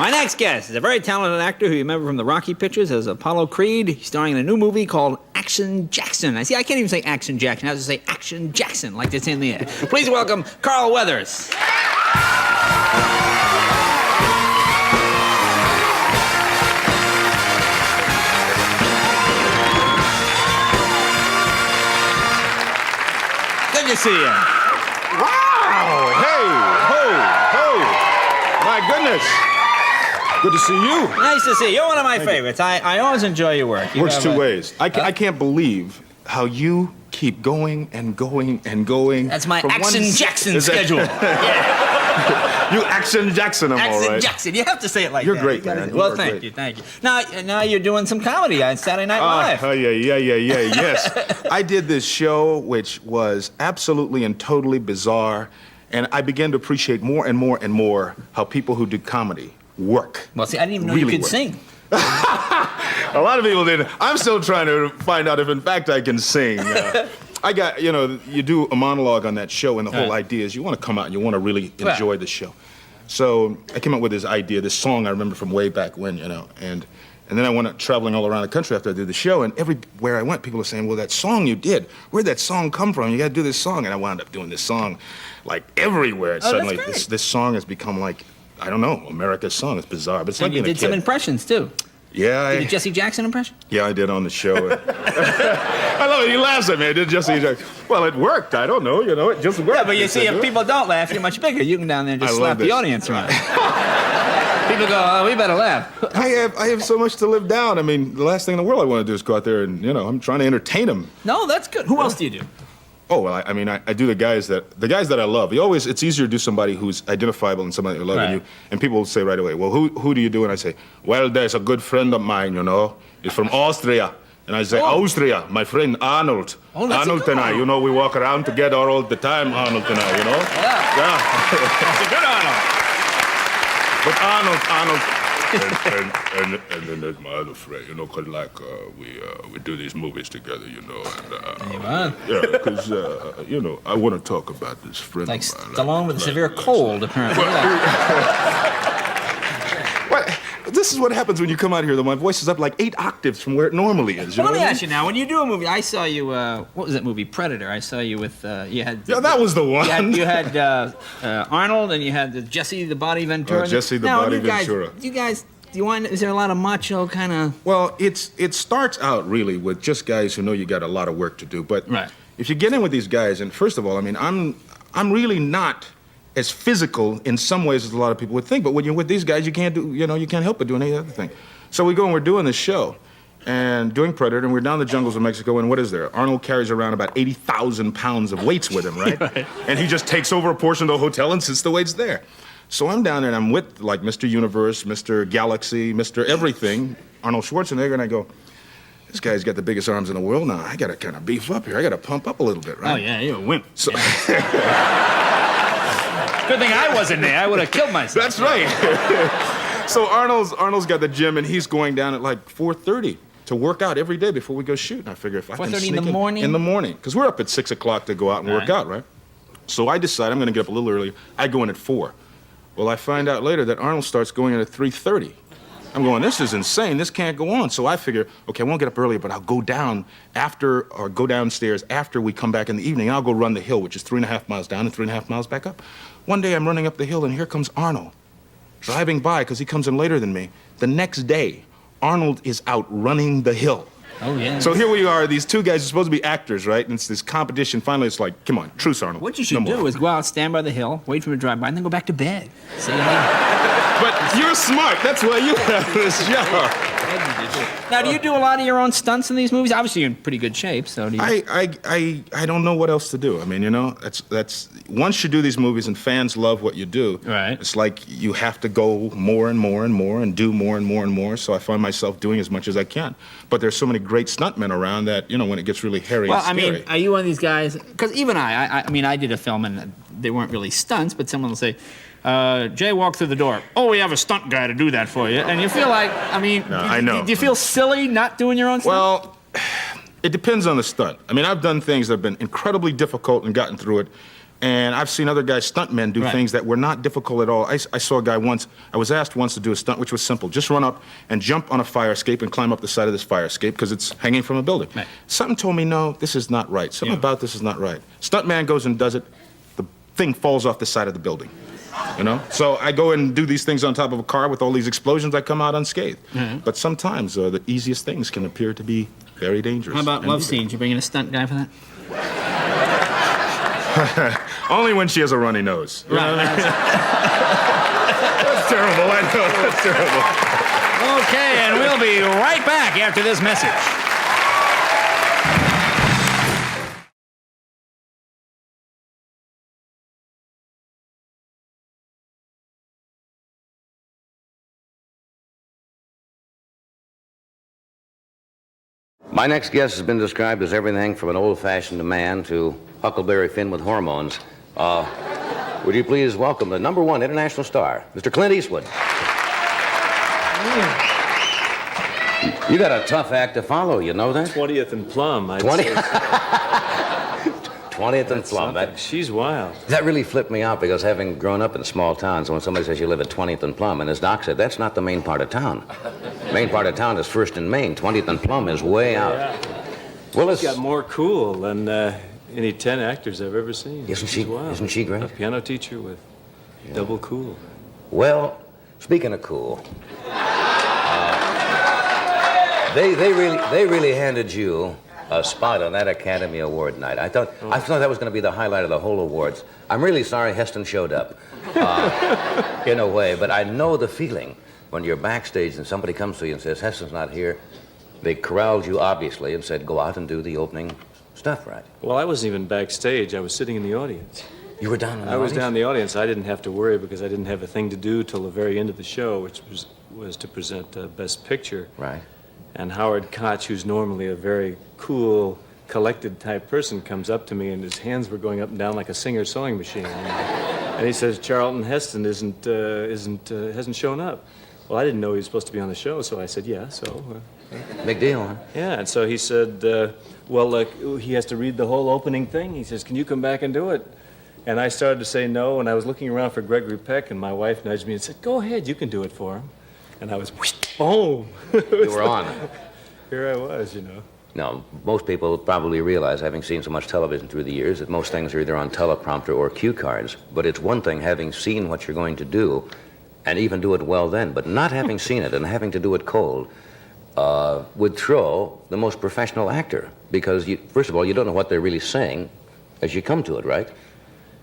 My next guest is a very talented actor who you remember from the Rocky pictures as Apollo Creed. He's starring in a new movie called Action Jackson. I can't even say Action Jackson. I have to say Action Jackson, like it's in the air. Please welcome Carl Weathers. Good to see you. Wow! Hey! Ho! My goodness! Good to see you. Nice to see you. You're one of my favorites. I always enjoy your work. Works two ways. I can't believe how you keep going and going and going. That's my Action Jackson schedule. Yeah. You Action Jackson, I'm all right. Action Jackson. You have to say it like You're that. Great, man. Well, thank you. Now you're doing some comedy on Saturday Night Live. Oh, yeah, yes. I did this show, which was absolutely and totally bizarre, and I began to appreciate more and more and more how people who do comedy work. Well, see, I didn't even know you could sing. A lot of people didn't. I'm still trying to find out if, in fact, I can sing. I got, you do a monologue on that show, and the whole idea is you want to come out and you want to really enjoy the show. So I came up with this idea, this song I remember from way back when, and then I went traveling all around the country after I did the show, and everywhere I went, people were saying, well, that song you did, where'd that song come from? You got to do this song. And I wound up doing this song, like, everywhere. Suddenly, this song has become like, I don't know, America's song. It's bizarre, but it's like being a kid. You did some impressions, too. Yeah, Did a Jesse Jackson impression? Yeah, I did on the show. I love it. He laughs at me. I did Jesse Jackson. Well, it worked. I don't know. It just worked. Yeah, but you see, if people don't laugh, you're much bigger. You can down there and just slap the audience around. People go, oh, we better laugh. I have so much to live down. I mean, the last thing in the world I want to do is go out there and, I'm trying to entertain them. No, that's good. Who else do you do? Oh, well, I do the guys that I love. It's easier to do somebody who's identifiable and somebody who loves you. And people will say right away, well, who do you do? And I say, well, there's a good friend of mine, He's from Austria. And I say, Austria, my friend Arnold. Oh, that's Arnold and I, we walk around together all the time, Arnold and I, Yeah. That's a good Arnold. But Arnold. And then there's my other friend, because we do these movies together, and yeah, because I want to talk about this friend like of mine. Stallone with a severe cold, apparently. This is what happens when you come out here, though. My voice is up like 8 octaves from where it normally is. Let me ask you now, when you do a movie, I saw you, what was that movie, Predator? I saw you with, you had... Yeah, that was the one. You had Arnold, and you had Jesse the Body Ventura. Jesse the Body Ventura. Is there a lot of macho kind of... Well, it starts out really with just guys who know you got a lot of work to do. But if you get in with these guys, and first of all, I'm really not as physical in some ways as a lot of people would think. But when you're with these guys, you can't help but do any other thing. So we go and we're doing this show and doing Predator, and we're down the jungles of Mexico, and what is there? Arnold carries around about 80,000 pounds of weights with him, right? And he just takes over a portion of the hotel and sits the weights there. So I'm down there, and I'm with, like, Mr. Universe, Mr. Galaxy, Mr. Everything, Arnold Schwarzenegger, and I go, this guy's got the biggest arms in the world now. I got to kind of beef up here. I got to pump up a little bit, right? Oh, yeah, you're a wimp. So Good thing I wasn't there. I would have killed myself. That's right. So Arnold's got the gym, and he's going down at like 4:30 to work out every day before we go shoot. And I figure if I can sneak in the morning? In the morning, because we're up at 6 o'clock to go out and work out, right? So I decide I'm going to get up a little earlier. I go in at 4. Well, I find out later that Arnold starts going in at 3:30. I'm going, this is insane. This can't go on. So I figure, okay, I won't get up earlier, but I'll go down go downstairs after we come back in the evening. I'll go run the hill, which is 3.5 miles down and 3.5 miles back up. One day I'm running up the hill, and here comes Arnold, driving by because he comes in later than me. The next day, Arnold is out running the hill. Oh, yeah. So here we are, these two guys are supposed to be actors, right? And it's this competition. Finally, it's like, come on, truce, Arnold. What you should do is go out, stand by the hill, wait for him to drive by, and then go back to bed. See you later. But you're smart. That's why you have this job. Now, do you do a lot of your own stunts in these movies? Obviously, you're in pretty good shape, so do you... I don't know what else to do. I mean, that's once you do these movies and fans love what you do, right. It's like you have to go more and more and more and do more and more and more. So I find myself doing as much as I can. But there's so many great stuntmen around that, when it gets really hairy and scary. I mean, are you one of these guys? Because even I did a film, and they weren't really stunts, but someone will say, Jay walked through the door. Oh, we have a stunt guy to do that for you. And you feel like, no, I know. Do you feel silly not doing your own stunt? Well, it depends on the stunt. I mean, I've done things that have been incredibly difficult and gotten through it. And I've seen other guys, stuntmen, do things that were not difficult at all. I saw a guy once, I was asked once to do a stunt which was simple. Just run up and jump on a fire escape and climb up the side of this fire escape because it's hanging from a building. Right. Something told me, no, this is not right. Something about this is not right. Stuntman goes and does it. The thing falls off the side of the building. You know? So I go and do these things on top of a car with all these explosions. I come out unscathed. But sometimes the easiest things can appear to be very dangerous. How about love scenes? You bring in a stunt guy for that? Only when she has a runny nose. Right. That's terrible, I know, that's terrible. Okay, and we'll be right back after this message. My next guest has been described as everything from an old-fashioned man to Huckleberry Finn with hormones. Would you please welcome the #1 international star, Mr. Clint Eastwood. You got a tough act to follow, you know that? 20th and Plum, I'd 20? say. 20th and Plum. She's wild. That really flipped me out because having grown up in small towns, when somebody says you live at 20th and Plum, and as Doc said, that's not the main part of town. Main part of town is First and Main. 20th and Plum is way out. Yeah. Well, She's got more cool than any 10 actors I've ever seen. Isn't She's she? wild. Isn't she great? A piano teacher with double cool. Well, speaking of cool, they really handed you a spot on that Academy Award night. I thought that was going to be the highlight of the whole awards. I'm really sorry Heston showed up, in a way, but I know the feeling when you're backstage and somebody comes to you and says, Heston's not here. They corralled you, obviously, and said, go out and do the opening stuff, right? Well, I wasn't even backstage. I was sitting in the audience. You were down in the I audience? was down in the audience. I didn't have to worry because I didn't have a thing to do till the very end of the show, which was to present Best Picture. Right. And Howard Koch, who's normally a very cool, collected type person, comes up to me and his hands were going up and down like a Singer sewing machine. And he says, Charlton Heston hasn't shown up. Well, I didn't know he was supposed to be on the show, so I said, yeah, so. Big deal, huh? Yeah, and so he said, he has to read the whole opening thing. He says, can you come back and do it? And I started to say no, and I was looking around for Gregory Peck, and my wife nudged me and said, go ahead, you can do it for him. And I was, whoosh, boom. You were on. Here I was, you know. Now, most people probably realize, having seen so much television through the years, that most things are either on teleprompter or cue cards. But it's one thing having seen what you're going to do, and even do it well then, but not having seen it and having to do it cold would throw the most professional actor. Because, first of all, you don't know what they're really saying as you come to it, right?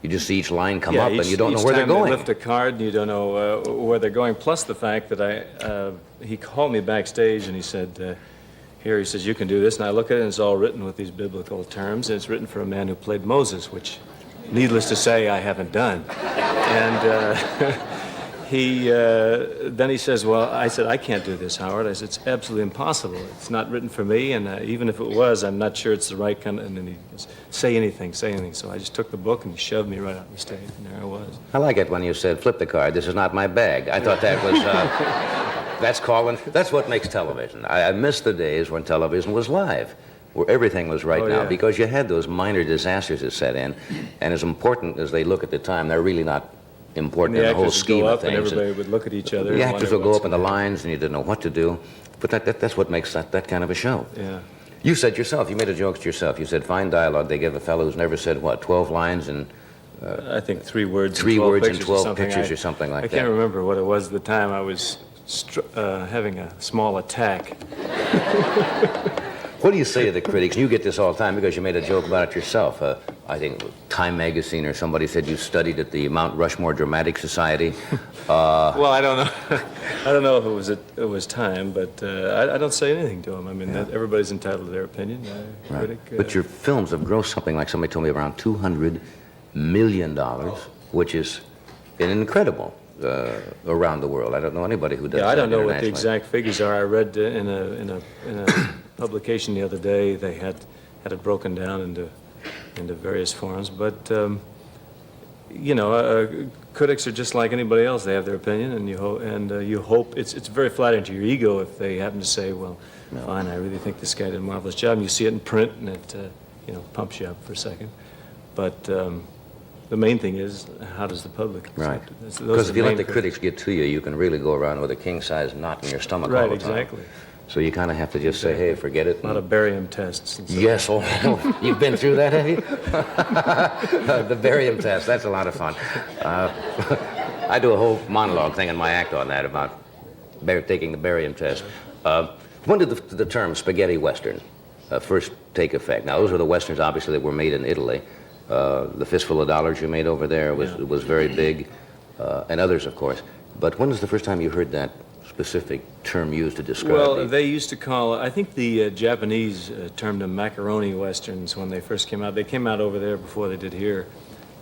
You just see each line come up and you don't know where they're going. They lift a card and you don't know where they're going. Plus the fact that he called me backstage and he said, here, he says, you can do this. And I look at it and it's all written with these biblical terms. And it's written for a man who played Moses, which, needless to say, I haven't done. And then he says, well, I said, I can't do this, Howard. I said, it's absolutely impossible. It's not written for me, and even if it was, I'm not sure it's the right kind of, and then he goes, say anything. So I just took the book and he shoved me right out on the stage, and there I was. I like it when you said, flip the card, this is not my bag. I thought that was, that's what makes television. I miss the days when television was live, where everything was right now, because you had those minor disasters that set in, and as important as they look at the time, they're really not important in the whole scheme of things. And everybody would look at each other. The actors would go up in the lines and you didn't know what to do. But that's what makes that kind of a show. Yeah. You said yourself, you made a joke to yourself. You said fine dialogue. They give a fellow who's never said, what, 12 lines and... I think 3 words. 3 words and 12 or pictures or something like that. I can't remember what it was at the time. I was having a small attack. What do you say to the critics? You get this all the time because you made a joke about it yourself. I think Time magazine or somebody said you studied at the Mount Rushmore Dramatic Society. Well, I don't know. I don't know if it was Time, but I don't say anything to them. I mean, everybody's entitled to their opinion. Right. But your films have grossed something like somebody told me around $200 million, which is incredible around the world. I don't know anybody who does that. Yeah, I don't know what the exact figures are. I read in a publication the other day they had it broken down into various forms, but critics are just like anybody else. They have their opinion, and you hope it's very flattering to your ego if they happen to say, well, fine, I really think this guy did a marvelous job, and you see it in print and it pumps you up for a second. But the main thing is, how does the public accept Right. it? Because if you let the critics get to you, you can really go around with a king-size knot in your stomach all Right, the time. exactly. So you kind of have to just say, hey, forget it. A lot of barium tests. And stuff. Yes, oh, you've been through that, have you? The barium test, that's a lot of fun. I do a whole monologue thing in my act on that about taking the barium test. When did the term spaghetti western first take effect? Now, those were the westerns, obviously, that were made in Italy. The Fistful of Dollars you made over there was very big, and others, of course. But when was the first time you heard that specific term used to describe Well, they used to call, I think the Japanese termed them macaroni westerns when they first came out. They came out over there before they did here.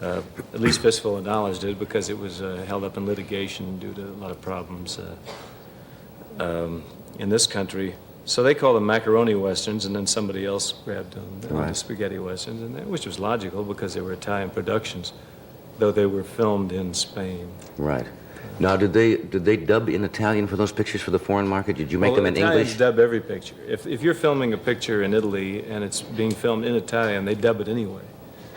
At least Fistful of Dollars did, because it was held up in litigation due to a lot of problems in this country. So they called them macaroni westerns, and then somebody else grabbed them, the spaghetti westerns, which was logical because they were Italian productions, though they were filmed in Spain. Right. Now, did they dub in Italian for those pictures for the foreign market? Did you make them in Italians English? dub every picture. If you're filming a picture in Italy and it's being filmed in Italian, they dub it anyway.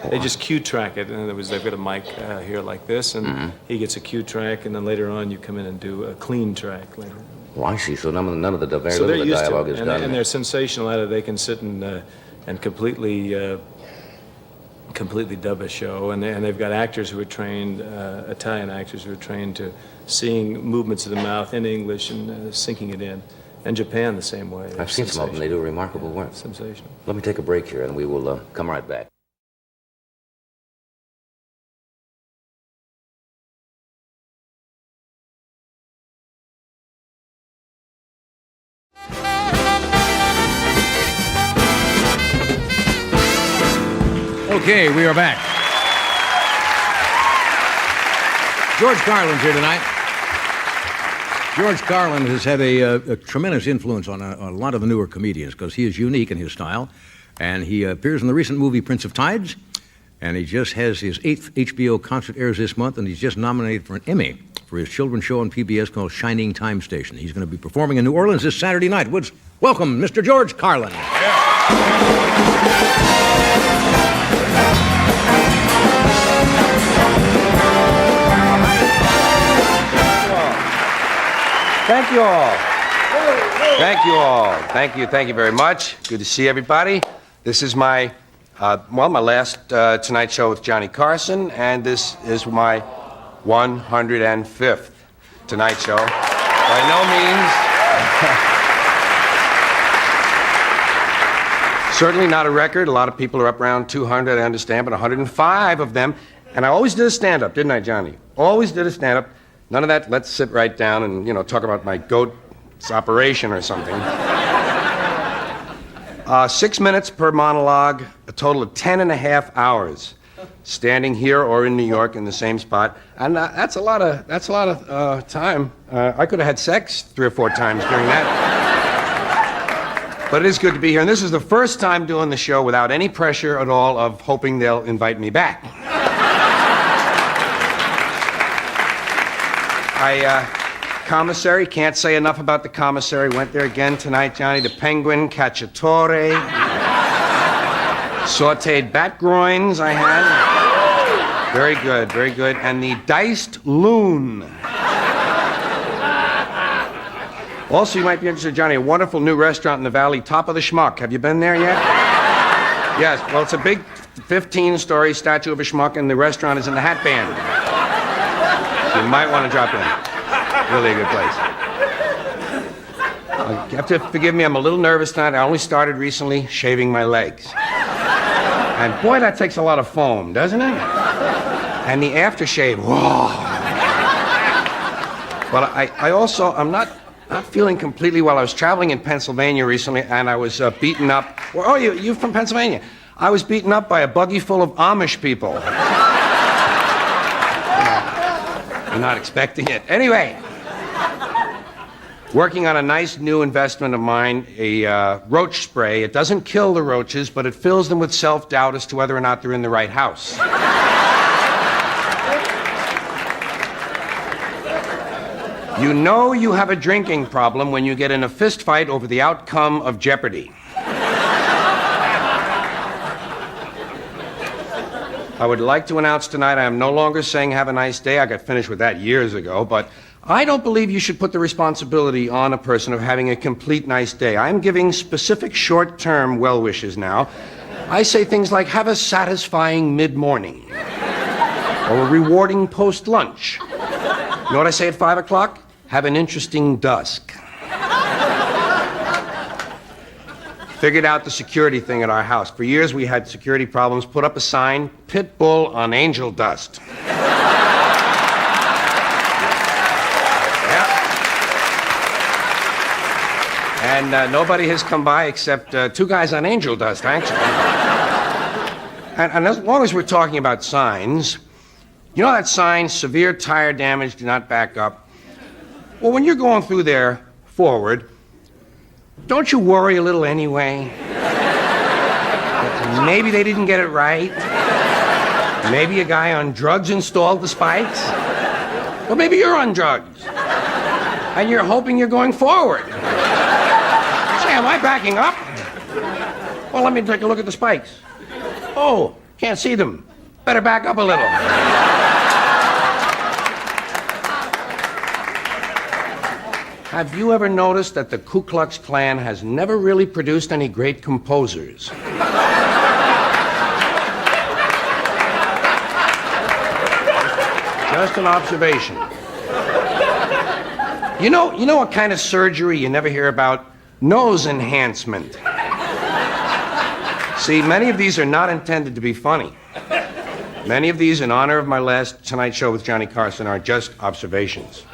They just cue track it. In other words, they've got a mic here like this, and he gets a cue track, and then later on you come in and do a clean track later. Oh, I see. So none of the very So little they're of the used to dialogue it, is done. and they're sensational at it. They can sit and completely dub a show, and they've got actors who are trained, Italian actors who are trained to seeing movements of the mouth in English and syncing it in. And Japan the same way. I've seen some of them. They do remarkable work. Sensational. Let me take a break here, and we will come right back. Okay, we are back. George Carlin's here tonight. George Carlin has had a tremendous influence on a lot of the newer comedians because he is unique in his style. And he appears in the recent movie Prince of Tides. And he just has his 8th HBO concert airs this month, and he's just nominated for an Emmy for his children's show on PBS called Shining Time Station. He's going to be performing in New Orleans this Saturday night. Woods, welcome, Mr. George Carlin. Thank you all. Thank you all. Thank you very much. Good to see everybody. This is my last Tonight Show with Johnny Carson, and this is my 105th Tonight Show. By no means, certainly not a record. A lot of people are up around 200, I understand, but 105 of them. And I always did a stand-up, didn't I, Johnny? Always did a stand-up. None of that, let's sit right down and, talk about my goat's operation or something. 6 minutes per monologue, a total of 10.5 hours, standing here or in New York in the same spot. And that's a lot of time. I could have had sex 3 or 4 times during that. But it is good to be here. And this is the first time doing the show without any pressure at all of hoping they'll invite me back. Commissary, can't say enough about the commissary. Went there again tonight, Johnny. The penguin, cacciatore. Sauteed bat groins I had. Very good, very good. And the diced loon. Also, you might be interested, Johnny, a wonderful new restaurant in the valley, Top of the Schmuck. Have you been there yet? Yes, well, it's a big 15-story statue of a schmuck, and the restaurant is in the Hat Band. You might want to drop in. Really a good place. You have to forgive me, I'm a little nervous tonight. I only started recently shaving my legs. And boy, that takes a lot of foam, doesn't it? And the aftershave, whoa. Well, I'm not feeling completely well. I was traveling in Pennsylvania recently, and I was beaten up. Oh, you're from Pennsylvania? I was beaten up by a buggy full of Amish people. You're not expecting it. Anyway, working on a nice new investment of mine, a roach spray. It doesn't kill the roaches, but it fills them with self-doubt as to whether or not they're in the right house. You know you have a drinking problem when you get in a fist fight over the outcome of Jeopardy. I would like to announce tonight I am no longer saying have a nice day. I got finished with that years ago, but I don't believe you should put the responsibility on a person of having a complete nice day. I'm giving specific short-term well wishes now. I say things like have a satisfying mid-morning or a rewarding post-lunch. You know what I say at 5 o'clock? Have an interesting dusk. Figured out the security thing at our house. For years we had security problems. Put up a sign, pit bull on angel dust. And nobody has come by except 2 guys on angel dust, actually. And as long as we're talking about signs, you know that sign, severe tire damage, do not back up? Well, when you're going through there forward, don't you worry a little anyway? Maybe they didn't get it right. Maybe a guy on drugs installed the spikes. Or maybe you're on drugs. And you're hoping you're going forward. Am I backing up? Well, let me take a look at the spikes. Oh, can't see them. Better back up a little. Have you ever noticed that the Ku Klux Klan has never really produced any great composers? Just an observation. You know what kind of surgery you never hear about? Nose enhancement. See, many of these are not intended to be funny. Many of these, in honor of my last Tonight Show with Johnny Carson, are just observations.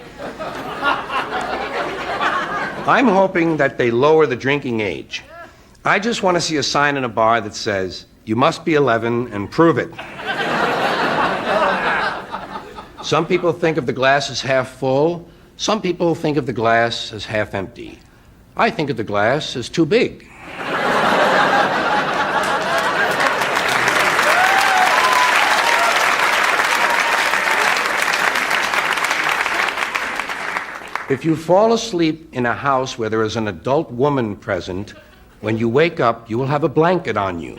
I'm hoping that they lower the drinking age. I just want to see a sign in a bar that says, you must be 11 and prove it. Some people think of the glass as half full. Some people think of the glass as half empty. I think of the glass as too big. If you fall asleep in a house where there is an adult woman present, when you wake up, you will have a blanket on you.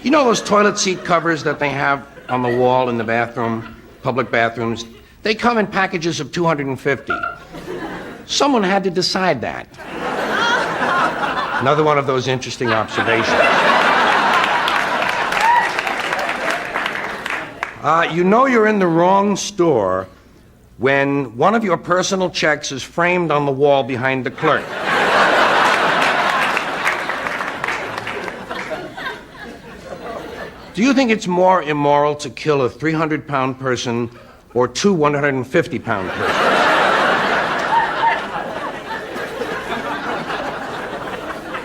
You know those toilet seat covers that they have on the wall in the bathroom, public bathrooms? They come in packages of 250. Someone had to decide that. Another one of those interesting observations. You know you're in the wrong store when one of your personal checks is framed on the wall behind the clerk. Do you think it's more immoral to kill a 300-pound person or 2 150-pound persons?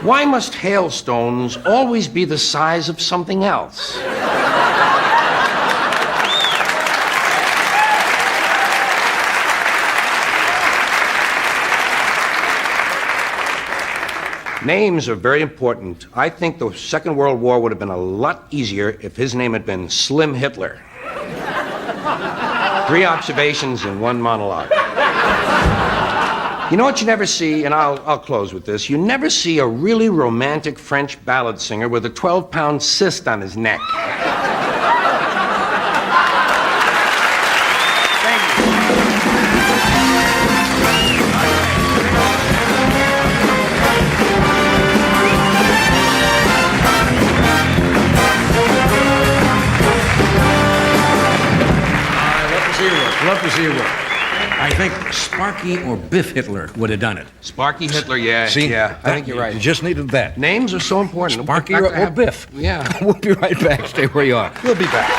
Why must hailstones always be the size of something else? Names are very important. I think the Second World War would have been a lot easier if his name had been Slim Hitler. 3 observations in 1 monologue. You know what you never see, and I'll close with this. You never see a really romantic French ballad singer with a 12-pound cyst on his neck. Love to see you work. I think Sparky or Biff Hitler would have done it. Sparky Hitler, yeah. See? Yeah, I think you're right. You just needed that. Names are so important. Sparky or Biff. Yeah. We'll be right back. Stay where you are. We'll be back.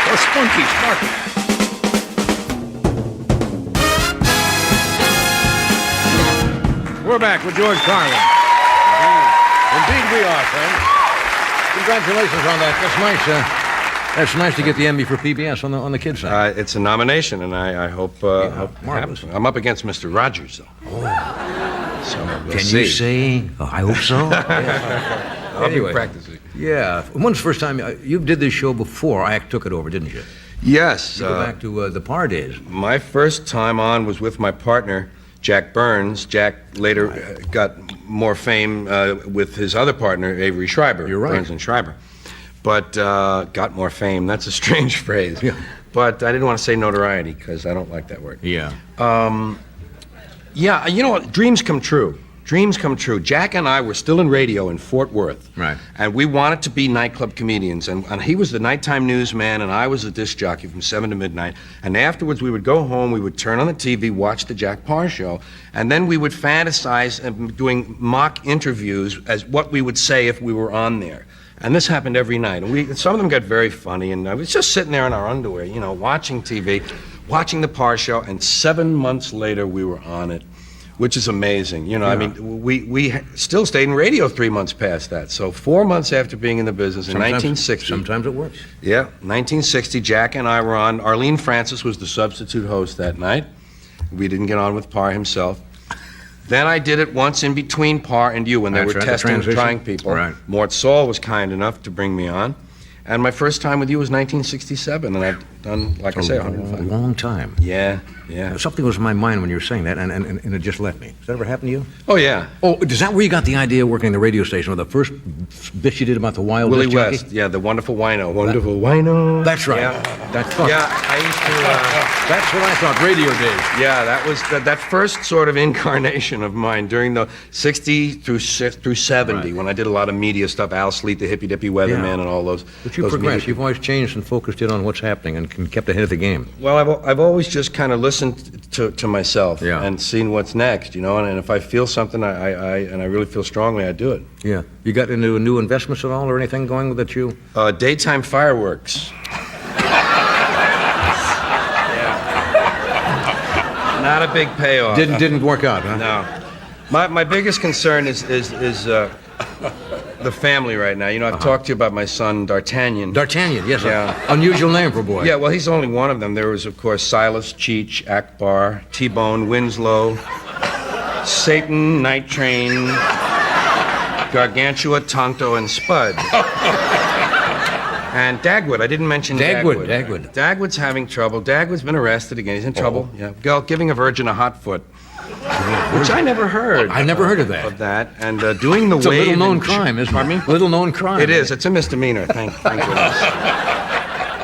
Oh, Spunky, Sparky. We're back with George Carlin. Indeed we are, friends. Congratulations on that. That's nice. That's nice to get the Emmy for PBS on the kids' side. It's a nomination, and I hope it happens. I'm up against Mr. Rogers, though. Oh. So we'll Can see. you say, I hope so? I'll Anyway. be practicing. Yeah. When's the first time you did this show before I took it over, didn't you? Yes. You go back to the Parr days. My first time on was with my partner, Jack Burns. Jack later got more fame with his other partner, Avery Schreiber. You're right. Burns and Schreiber. But got more fame. That's a strange phrase. Yeah. But I didn't want to say notoriety because I don't like that word. Yeah. Yeah, you know what? Dreams come true. Dreams come true. Jack and I were still in radio in Fort Worth. Right. And we wanted to be nightclub comedians. And he was the nighttime newsman, and I was the disc jockey from 7 to midnight. And afterwards, we would go home, we would turn on the TV, watch the Jack Parr show, and then we would fantasize doing mock interviews as what we would say if we were on there. And this happened every night. And some of them got very funny, and I was just sitting there in our underwear, you know, watching TV, watching the Parr show, and 7 months later, we were on it. Which is amazing. You know, I mean, we still stayed in radio 3 months past that. So 4 months after being in the business in 1960. Sometimes it works. Yeah, 1960, Jack and I were on. Arlene Francis was the substitute host that night. We didn't get on with Parr himself. Then I did it once in between Parr and you when they were testing, trying people. Right. Mort Saul was kind enough to bring me on. And my first time with you was 1967, and I've done, like I say, 105. A long time. Yeah. Something was in my mind when you were saying that, and it just left me. Has that ever happened to you? Oh, yeah. Oh, is that where you got the idea of working in the radio station, or the first bit you did about the wild Willie disc jockey? West, yeah, the wonderful wino. Wonderful wino. That's right. Yeah, That's I used to... That's what I thought, radio days. Yeah, that was that first sort of incarnation of mine during the 60 through 70, Right. when I did a lot of media stuff, Al Sleet, the Hippy Dippy Weatherman, and all those. But you those progressed. media- You've always changed and focused in on what's happening and kept ahead of the game. Well, I've always just kind of listened to myself Yeah. and seen what's next, you know. And if I feel something, I really feel strongly, I do it. Yeah. You got into new investments at all, or anything going that you? Daytime fireworks. Not a big payoff. Didn't work out, huh? No. My biggest concern is the family right now. You know, I've talked to you about my son, D'Artagnan. D'Artagnan, yes. Yeah. Unusual name for a boy. Yeah, well, he's only one of them. There was, of course, Silas, Cheech, Akbar, T-Bone, Winslow, Satan, Night Train, Gargantua, Tonto, and Spud. And Dagwood. I didn't mention Dagwood. Dagwood's having trouble. Dagwood's been arrested again. He's in trouble. Yeah. Girl giving a virgin a hot foot. Which I never heard. I never heard of that. And doing the It's a wave. little-known crime, isn't it? Pardon me? Little-known crime. It is. It's a misdemeanor. Thank goodness.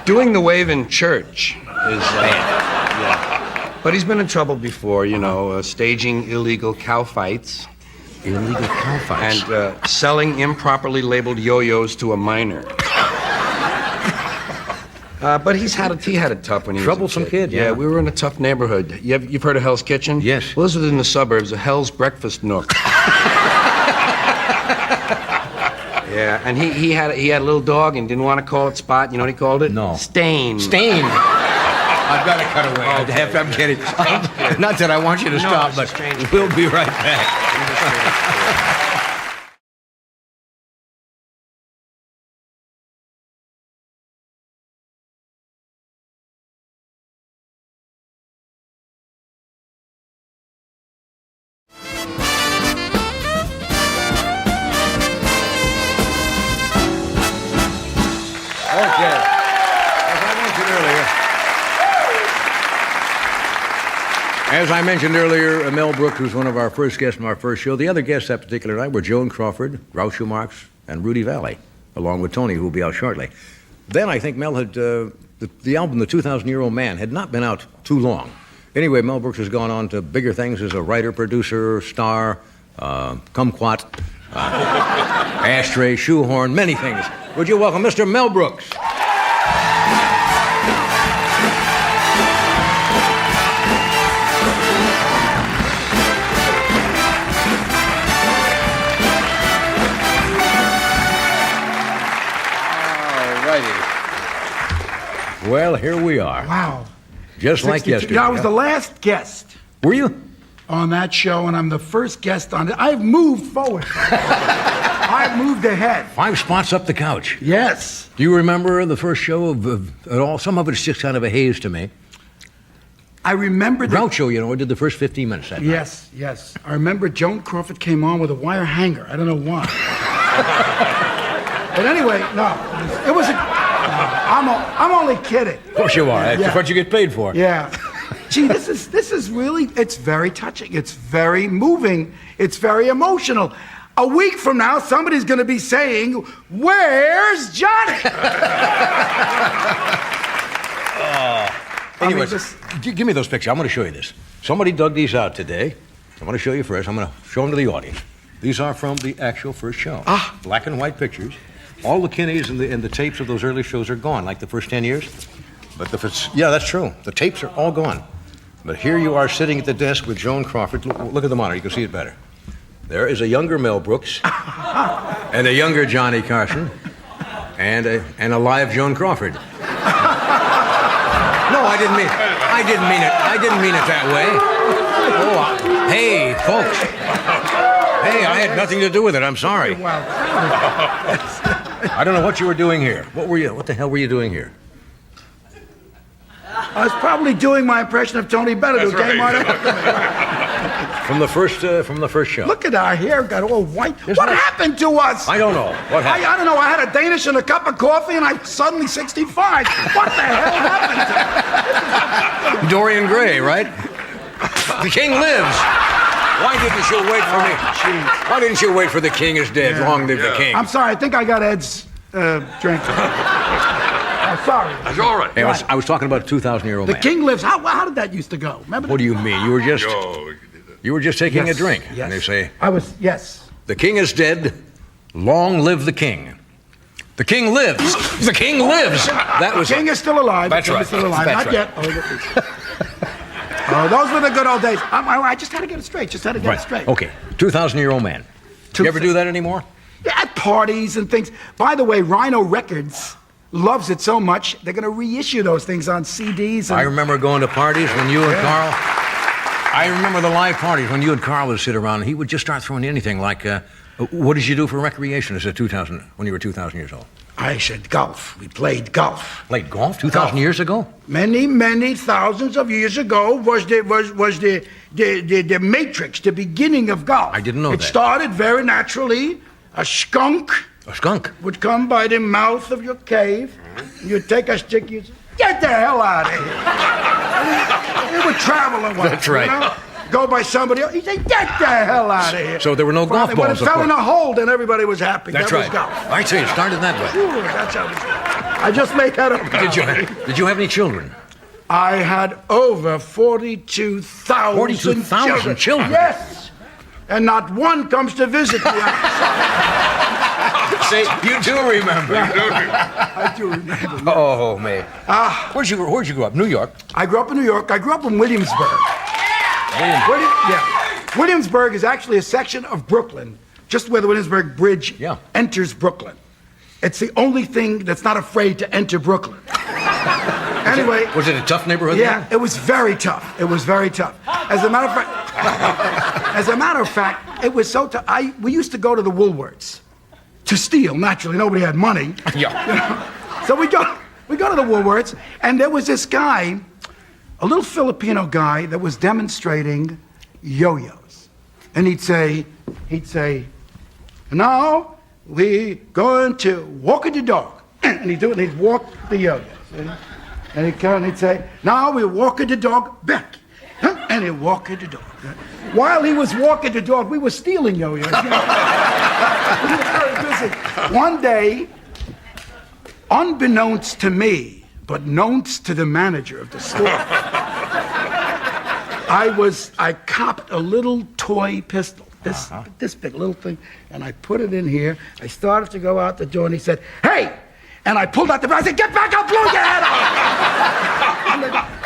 Doing the wave in church is. Yeah. But he's been in trouble before, you know, staging illegal cow fights. Illegal cow fights. And selling improperly labeled yo-yos to a minor. But he had it tough when he Troublesome was a kid. kid, yeah. We were in a tough neighborhood. You've heard of Hell's Kitchen? Yes. Well, this was in the suburbs, a Hell's Breakfast Nook. Yeah, and he had a little dog and didn't want to call it Spot. You know what he called it? No. Stain. Stain. I've got to cut away. I'm kidding. Not that I want you to stop, it's a but strange we'll be right back. Okay. As I mentioned earlier, Mel Brooks was one of our first guests from our first show. The other guests that particular night were Joan Crawford, Groucho Marx, and Rudy Valley, along with Tony, who will be out shortly. Then I think Mel had, the album, The 2,000-Year-Old Man, had not been out too long. Anyway, Mel Brooks has gone on to bigger things as a writer, producer, star, kumquat, ashtray, shoehorn, many things. Would you welcome Mr. Mel Brooks? Well, here we are. Wow. Just like 62. yesterday. Yeah, I was the last guest Were you? on that show, and I'm the first guest on it. I've moved forward. I've moved ahead. 5 spots up the couch. Yes. Do you remember the first show at all? Some of it's just kind of a haze to me. I remember that. Groucho, you know, did the first 15 minutes that night. Yes. I remember Joan Crawford came on with a wire hanger. I don't know why. But anyway, no. It was a... No, I'm only kidding. Of course you are. That's Yeah. what you get paid for. Yeah. Gee, this is really, it's very touching. It's very moving. It's very emotional. A week from now, somebody's going to be saying, "Where's Johnny?" Anyways, give me those pictures. I'm going to show you this. Somebody dug these out today. I'm going to show you first. I'm going to show them to the audience. These are from the actual first show. Black and white pictures. All the Kinneys and the tapes of those early shows are gone, like the first 10 years. But yeah, that's true. The tapes are all gone. But here you are sitting at the desk with Joan Crawford. Look at the monitor. You can see it better. There is a younger Mel Brooks and a younger Johnny Carson and a live Joan Crawford. No, I didn't mean it. I didn't mean it that way. Oh, hey, folks. Hey, I had nothing to do with it. I'm sorry. I don't know what you were doing here. What the hell were you doing here? I was probably doing my impression of Tony Bennett, who came on after me. From the first show. Look at our hair, got all white. What happened to us? I don't know. What happened? I don't know. I had a Danish and a cup of coffee, and I'm suddenly 65. What the hell happened to me? Dorian Gray, right? The king lives. Why didn't you wait for me? Why didn't you wait for the king is dead? Long live the king. I'm sorry. I think I got Ed's drink. I'm sorry. That's all right. Hey, I was talking about a 2,000-year-old man. The king lives. How did that used to go? Remember? What do you mean? You were just taking a drink. Yes. And they say, yes. The king is dead. Long live the king. The king lives. The king lives. That was. The king is still alive. That's right. Is still alive. That's Not right. yet. Oh, those were the good old days. I just had to get it straight. It straight. Okay. 2,000-year-old man. You ever do that anymore? Yeah, at parties and things. By the way, Rhino Records loves it so much, they're going to reissue those things on CDs. I remember going to parties when you and Carl. I remember the live parties when you and Carl would sit around and he would just start throwing anything like, what did you do for recreation when you were 2,000 years old? I said golf. We played golf. Played golf 2,000 years ago? Many thousands of years ago was the matrix, the beginning of golf. I didn't know that. It started very naturally. A skunk would come by the mouth of your cave. You'd take a stick, you'd say, "Get the hell out of here." It would travel a while. That's right. You know? Go by somebody else. He'd say, "Get the hell out of here." So there were no golf balls, When it fell in a hole, then everybody was happy. That's that right. Was golf. I see. It started that way. Ooh, that's how it started. I just made that up. Did you have any children? I had over 42,000 42,000 children? Yes. And not one comes to visit me. Say, you do remember. I do remember. Oh, man. Where'd you grow up? New York? I grew up in New York. I grew up in Williamsburg. Williamsburg is actually a section of Brooklyn, just where the Williamsburg Bridge enters Brooklyn. It's the only thing that's not afraid to enter Brooklyn. Anyway. Was it a tough neighborhood? Yeah, it was very tough. It was very tough. As a matter of fact, it was so tough. We used to go to the Woolworths to steal. Naturally, nobody had money. Yeah. You know? So we go to the Woolworths, and there was this guy, a little Filipino guy that was demonstrating yo-yos. And he'd say, "Now we going to walk the dog." And he'd do it, and he'd walk the yo-yos. And he'd say, "Now we walk the dog back." And he'd walk the dog. While he was walking the dog, we were stealing yo-yos. You know? We were very busy. One day, unbeknownst to me, but knownst to the manager of the store, I copped a little toy pistol, this big little thing, and I put it in here. I started to go out the door, and he said, "Hey!" And I pulled out the gun. I said, "Get back, I'll blow your head off!"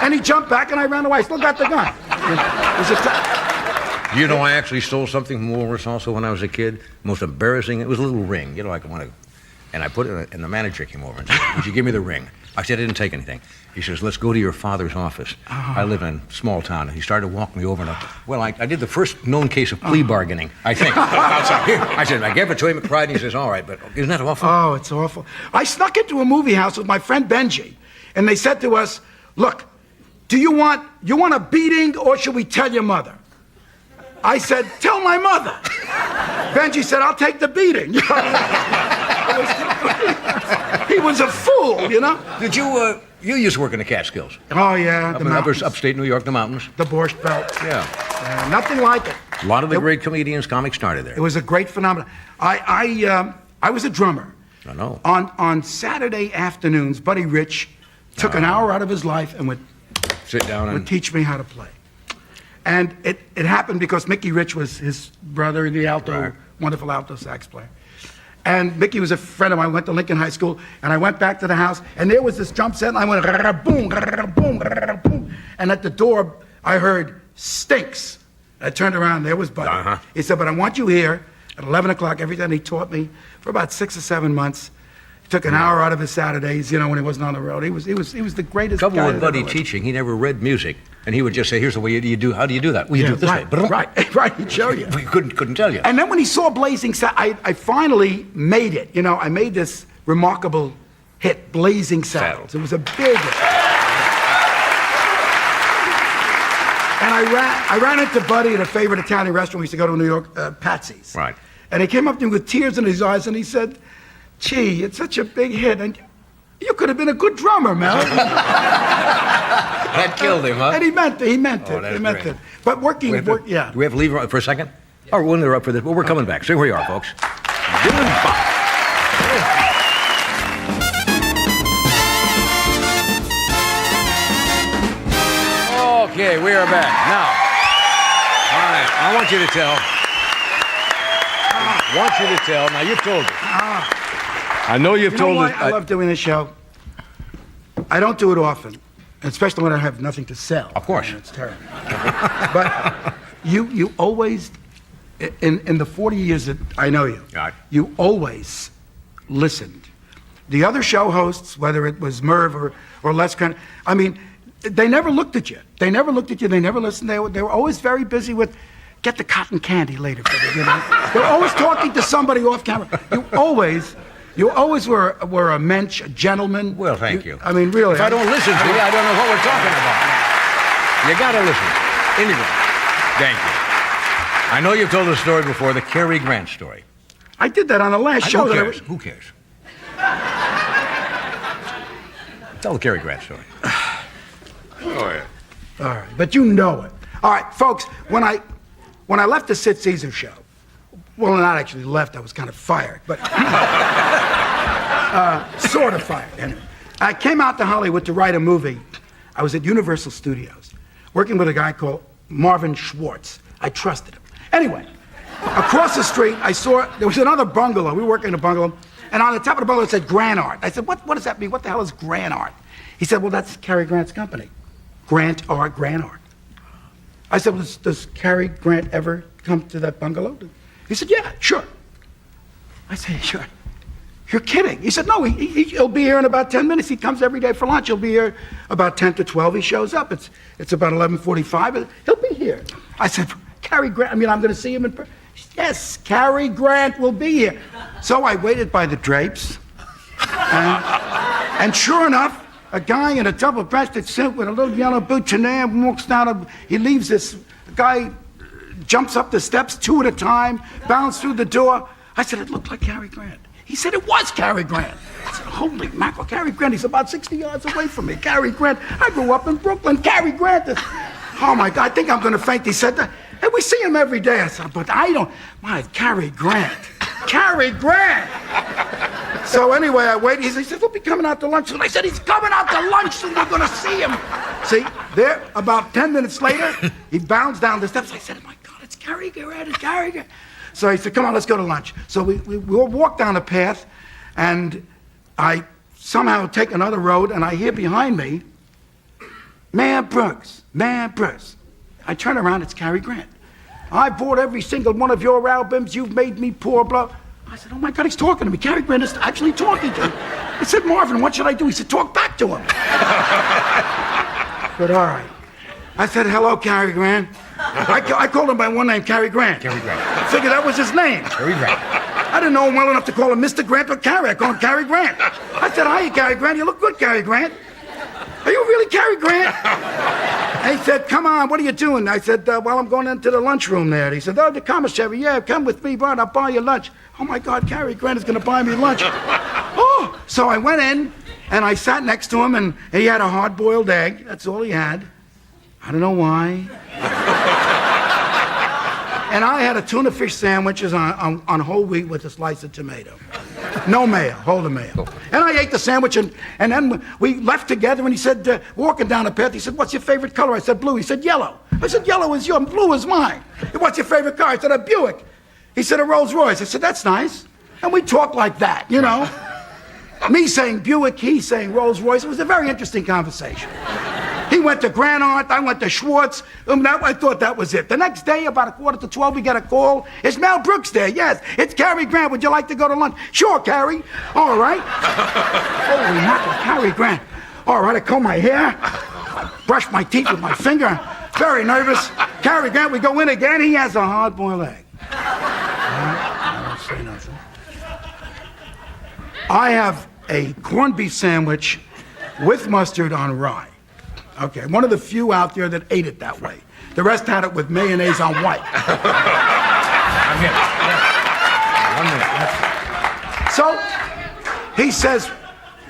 And he jumped back, and I ran away. I still got the gun. You know, I actually stole something from Woolworths also when I was a kid. Most embarrassing. It was a little ring, you know, like and I put it, and the manager came over and said, "Would you give me the ring?" I said, "I didn't take anything." He says, "Let's go to your father's office." I live in a small town. And he started to walk me over. And I did the first known case of plea bargaining, I think. I said, I gave it to him at Pride, and he says, "All right, but isn't that awful?" Oh, it's awful. I snuck into a movie house with my friend Benji, and they said to us, "Look, do you want a beating, or should we tell your mother?" I said, "Tell my mother." Benji said, "I'll take the beating." He was a fool, you know? Did you You used to work in the Catskills. Oh, yeah, the mountains. Upstate New York, the mountains. The Borscht Belt. Yeah. Nothing like it. A lot of the great comedians, comics started there. It was a great phenomenon. I was a drummer. I know. On Saturday afternoons, Buddy Rich took an hour out of his life and would sit down and teach me how to play. And it happened because Mickey Rich was his brother, the alto, wonderful alto sax player. And Mickey was a friend of mine. I went to Lincoln High School, and I went back to the house, and there was this drum set, and I went boom, boom, boom. And at the door, I heard stinks. I turned around, there was Buddy. He said, but I want you here at 11 o'clock every time. He taught me for about 6 or 7 months. He took an hour out of his Saturdays, when he wasn't on the road. He was the greatest guy. Trouble with Buddy teaching, he never read music. And he would just say, here's the way you do, how do you do that? Well, you do it this way. Right, he'd show you. We couldn't tell you. And then when he saw Blazing Saddles, I finally made it. I made this remarkable hit, Blazing Saddles. It was a big hit. And I ran into Buddy at a favorite Italian restaurant we used to go to in New York, Patsy's. Right. And he came up to me with tears in his eyes and he said, gee, it's such a big hit. And you could have been a good drummer, Mel. That killed him, huh? And he meant it. He meant great. it. But yeah. Do we have to leave for a second? Or we'll interrupt for this. Well, we're coming back. So here we are, folks. Goodbye. Okay, we are back. Now, all right, I want you to tell. Now, you've told it. I know you've told it. I love doing this show. I don't do it often, especially when I have nothing to sell. Of course. It's terrible. But you always, in the 40 years that I know you, right, you always listened. The other show hosts, whether it was Merv or Les Krenner, I mean, they never looked at you. They never listened. They were always very busy with, get the cotton candy later for me. They're always talking to somebody off camera. You always were a mensch, a gentleman. Well, thank you. I mean, really. If I don't listen to you, I don't know what we're talking about. You got to listen. Anyway, thank you. I know you've told the story before, the Cary Grant story. I did that on the last show. Who cares? Tell the Cary Grant story. Oh, yeah. All right, but you know it. All right, folks, when I left the Sid Caesar show, well, not actually left, I was kind of fired, but sort of fired. Anyway, I came out to Hollywood to write a movie. I was at Universal Studios, working with a guy called Marvin Schwartz. I trusted him. Anyway, across the street, I saw there was another bungalow. We were working in a bungalow, and on the top of the bungalow it said Grant Art. I said, what does that mean? What the hell is Grant Art? He said, well, that's Cary Grant's company. Grant Art. I said, well, does Cary Grant ever come to that bungalow? He said, yeah, sure. I said, sure. You're kidding. He said, no, he'll be here in about 10 minutes. He comes every day for lunch. He'll be here about 10 to 12. He shows up. It's about 11:45. He'll be here. I said, Cary Grant, I'm going to see him in person. Yes, Cary Grant will be here. So I waited by the drapes. And sure enough, a guy in a double-breasted suit with a little yellow boutonniere walks down. He leaves this guy, jumps up the steps 2 at a time, bounds through the door. I said, it looked like Cary Grant. He said, it was Cary Grant. I said, holy mackerel, Cary Grant. He's about 60 yards away from me. Cary Grant. I grew up in Brooklyn. Cary Grant. Oh, my God, I think I'm going to faint. He said, hey, we see him every day. I said, but I don't. My, Cary Grant. Cary Grant. So anyway, I waited. He said, he'll be coming out to lunch soon. I said, he's coming out to lunch soon. We're going to see him. See, there, about 10 minutes later, he bounds down the steps. I said, oh, my God, it's Cary Grant. It's Cary Grant. So he said, come on, let's go to lunch. So we walk down a path, and I somehow take another road, and I hear behind me, Man Brooks. I turn around, it's Cary Grant. I bought every single one of your albums. You've made me poor, blah. I said, oh, my God, he's talking to me. Cary Grant is actually talking to me. I said, Marvin, what should I do? He said, talk back to him. But all right. I said, hello, Cary Grant. I called him by one name, Cary Grant. Cary Grant. I figured that was his name. Cary Grant. I didn't know him well enough to call him Mr. Grant or Cary. I called him Cary Grant. I said, hiya, Cary Grant. You look good, Cary Grant. Are you really Cary Grant? And he said, come on, what are you doing? I said, well, I'm going into the lunchroom there. And he said, oh, the commissary, yeah, come with me, Bart, I'll buy you lunch. Oh, my God, Cary Grant is going to buy me lunch. Oh, so I went in, And I sat next to him, and he had a hard-boiled egg. That's all he had. I don't know why. And I had a tuna fish sandwiches on whole wheat with a slice of tomato. No mayo, hold the mayo. And I ate the sandwich, and then we left together, and he said, walking down the path, he said, what's your favorite color? I said, blue. He said, yellow. I said, yellow is yours, blue is mine. What's your favorite car? I said, a Buick. He said, a Rolls Royce. I said, that's nice. And we talked like that, you know. Me saying Buick, he saying Rolls Royce. It was a very interesting conversation. He went to Grand Art, I went to Schwartz. I thought that was it. The next day, about 11:45, we got a call. Is Mel Brooks there? Yes. It's Cary Grant. Would you like to go to lunch? Sure, Cary. All right. Holy mackerel, Cary Grant. All right, I comb my hair. I brush my teeth with my finger. Very nervous. Cary Grant, we go in again. He has a hard-boiled egg. All right, I don't say nothing. I have a corned beef sandwich with mustard on rye. Okay, one of the few out there that ate it that way. The rest had it with mayonnaise on white. So he says,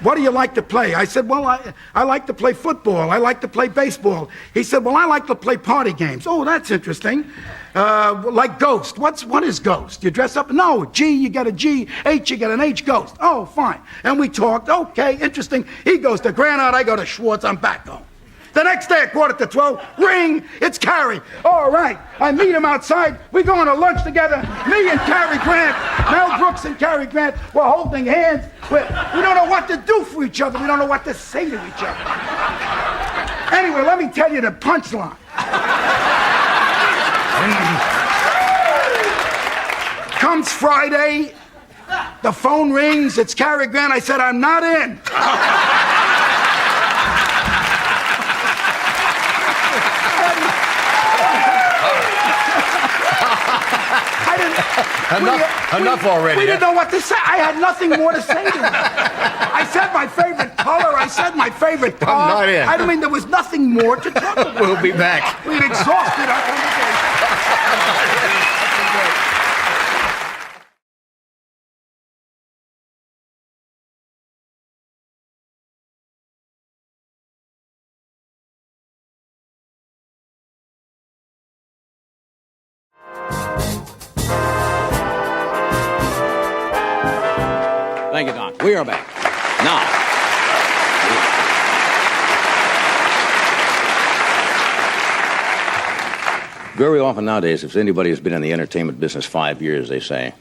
what do you like to play? I said, well, I like to play football. I like to play baseball. He said, well, I like to play party games. Oh, that's interesting. Like Ghost. What is Ghost? You dress up? No, G, you get a G. H, you get an H. Ghost. Oh, fine. And we talked. Okay, interesting. He goes to Grand Art. I go to Schwartz. I'm back home. The next day at 11:45, ring, it's Cary. All right, I meet him outside. We go on a lunch together. Me and Cary Grant, Mel Brooks and Cary Grant, we're holding hands. We don't know what to do for each other. We don't know what to say to each other. Anyway, let me tell you the punchline. Comes Friday, the phone rings, it's Cary Grant. I said, I'm not in. Enough already. We didn't know what to say. I had nothing more to say to him. I said my favorite color. I said my favorite car. I'm not in. I mean, there was nothing more to talk about. We'll be back. We'd exhausted our conversation. Thank you, Don. We are back. Now, very often nowadays, if anybody has been in the entertainment business 5 years, they say,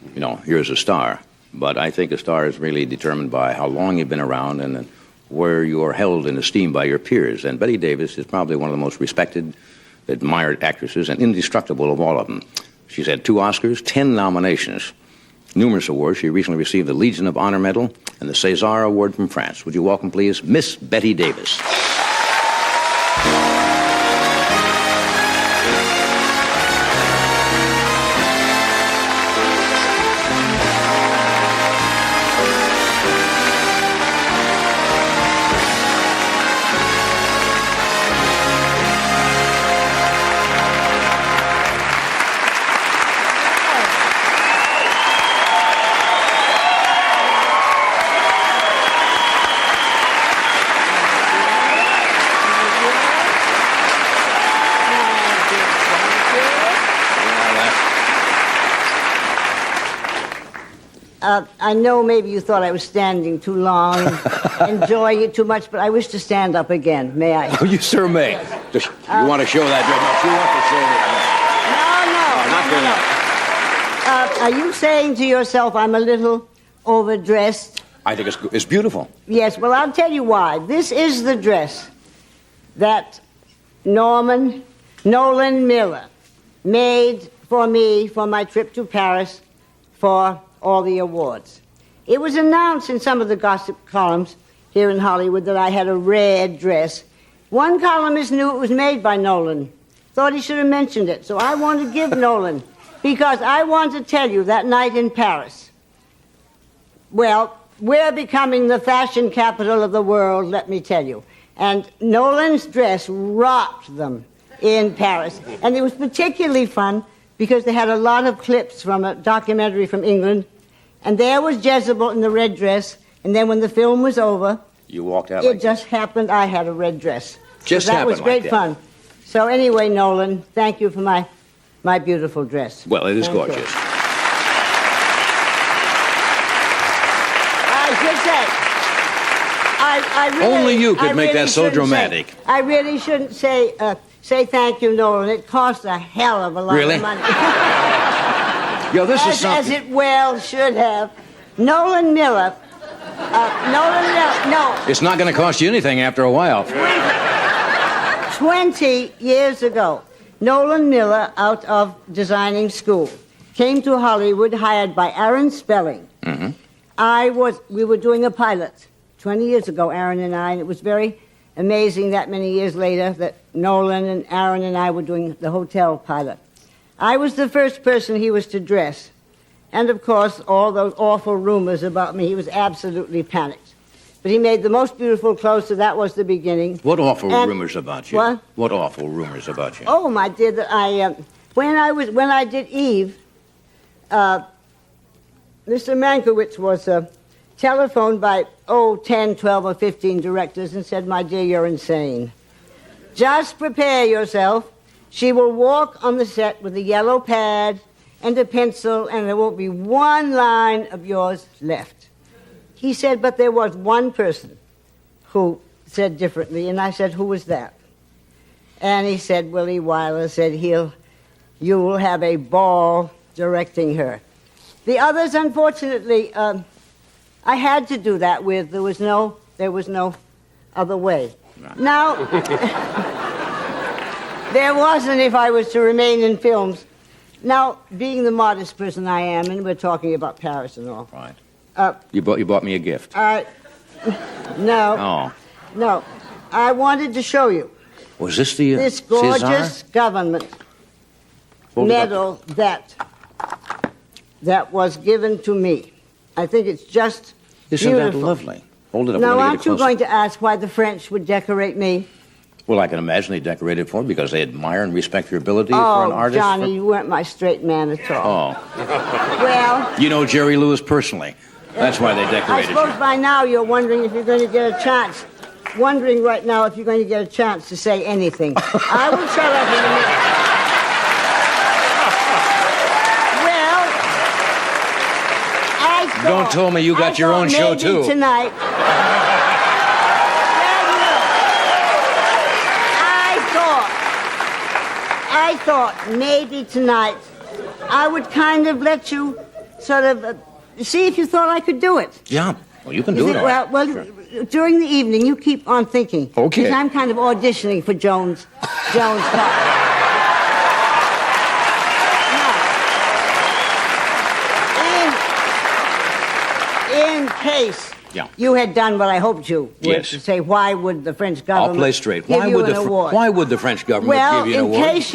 here's a star. But I think a star is really determined by how long you've been around and where you are held in esteem by your peers. And Bette Davis is probably one of the most respected, admired actresses and indestructible of all of them. She's had 2 Oscars, 10 nominations. Numerous awards. She recently received the Legion of Honor Medal and the César Award from France. Would you welcome, please, Miss Bette Davis. I know maybe you thought I was standing too long, enjoying it too much, but I wish to stand up again. May I? Oh, you sure may. You want to show that? No. Are you saying to yourself, I'm a little overdressed? I think it's beautiful. Yes, well, I'll tell you why. This is the dress that Nolan Miller made for me for my trip to Paris for all the awards. It was announced in some of the gossip columns here in Hollywood that I had a red dress. One columnist knew it was made by Nolan. Thought he should have mentioned it. So I want to give Nolan, because I want to tell you that night in Paris, well, we're becoming the fashion capital of the world, let me tell you. And Nolan's dress rocked them in Paris. And it was particularly fun because they had a lot of clips from a documentary from England. And there was Jezebel in the red dress. And then when the film was over, You walked out It like just happened I had a red dress. Just that happened was great like that. fun. So anyway, Nolan, thank you for my beautiful dress. Well, it is Thank you. gorgeous. I should say, I really, Only you could I make really that so shouldn't dramatic. Say, I really shouldn't say thank you, Nolan. It cost a hell of a lot Really? of money. Yo, this is as something. it well should have. Nolan Miller. No. It's not going to cost you anything after a while. 20 years ago, Nolan Miller, out of designing school, came to Hollywood, hired by Aaron Spelling. Mm-hmm. We were doing a pilot 20 years ago, Aaron and I, and it was very amazing that many years later that Nolan and Aaron and I were doing the hotel pilot. I was the first person he was to dress. And, of course, all those awful rumors about me, he was absolutely panicked. But he made the most beautiful clothes, so that was the beginning. What awful And- rumors about you? What? What awful rumors about you? Oh, my dear, that when I did Eve, Mr. Mankiewicz was telephoned by 10, 12, or 15 directors and said, "My dear, you're insane. Just prepare yourself. She will walk on the set with a yellow pad and a pencil, and there won't be one line of yours left." He said, but there was one person who said differently, and I said, "Who was that?" And he said, Willie Wyler said, you will have a ball directing her. The others, unfortunately, I had to do that with. There was no other way. Now, there wasn't if I was to remain in films. Now, being the modest person I am, and we're talking about Paris and all. Right. You bought me a gift. No. Oh. No. I wanted to show you Was this the this gorgeous César? government Hold it up. medal that was given to me. I think it's just Isn't beautiful. that lovely? Hold it up. Now, we're gonna aren't get you it closer. going to ask why the French would decorate me? Well, I can imagine they decorated for it because they admire and respect your ability for an Oh, artist. Johnny, you weren't my straight man at all. Oh. Well, You know Jerry Lewis personally. That's why they I decorated suppose you. by now you're wondering if you're going to get a chance. Wondering right now if you're going to get a chance to say anything. I will shut up in a minute. Well, I thought... Don't tell me you got your own show, maybe too. Tonight... I thought maybe tonight I would kind of let you sort of see if you thought I could do it. Yeah. Well, you can do Is it it- all. well, during the evening, you keep on thinking. Okay. Because I'm kind of auditioning for Jones' part. Now, in case Yeah. you had done what I hoped you would, Yes. to say, why would the French I'll government play straight. give Why you would an award? why would the French government Well, give you an in award? case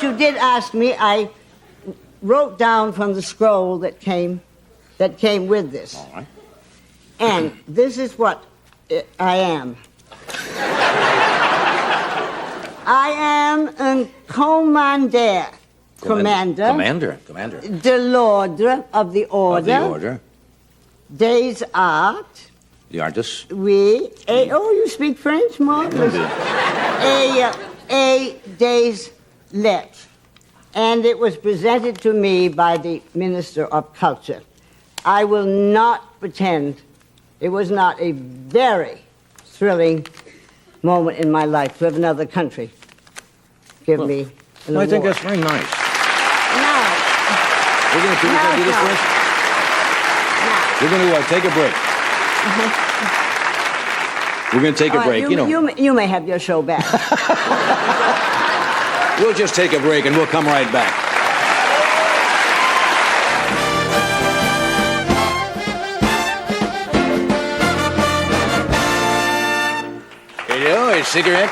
you did ask me, I wrote down from the scroll that came with this. All right. And this is what I am. I am a commander. Commander. De l'ordre of the order. Of the order. Des arts. The artist. Oui. Oh, you speak French, marvelous. A des lettres. And it was presented to me by the Minister of Culture. I will not pretend it was not a very thrilling moment in my life to have another country give me an Well, I think award. that's very nice. Now, We're going to do this now. first. We're going to take a break. We're going to take a all right, break. you may have your show back. We'll just take a break and we'll come right back. Hello, a cigarette?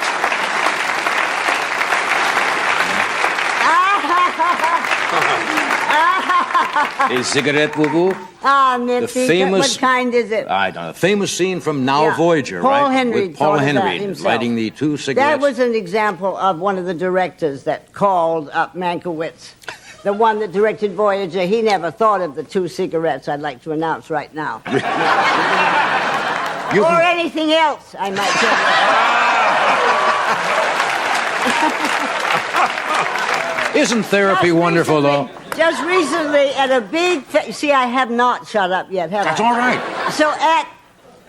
A cigarette, boo-boo? Nancy, famous- what kind is it? I don't know. Famous scene from Now Yeah. Voyager, Paul right? Henry With Paul thought of that Henry himself. lighting the two cigarettes. That was an example of one of the directors that called up Mankiewicz. The one that directed Voyager, he never thought of the two cigarettes, I'd like to announce right now. Or anything else, I might tell you. Isn't therapy wonderful, though? Just recently, at a big... See, I have not shut up yet, have I? That's all right. So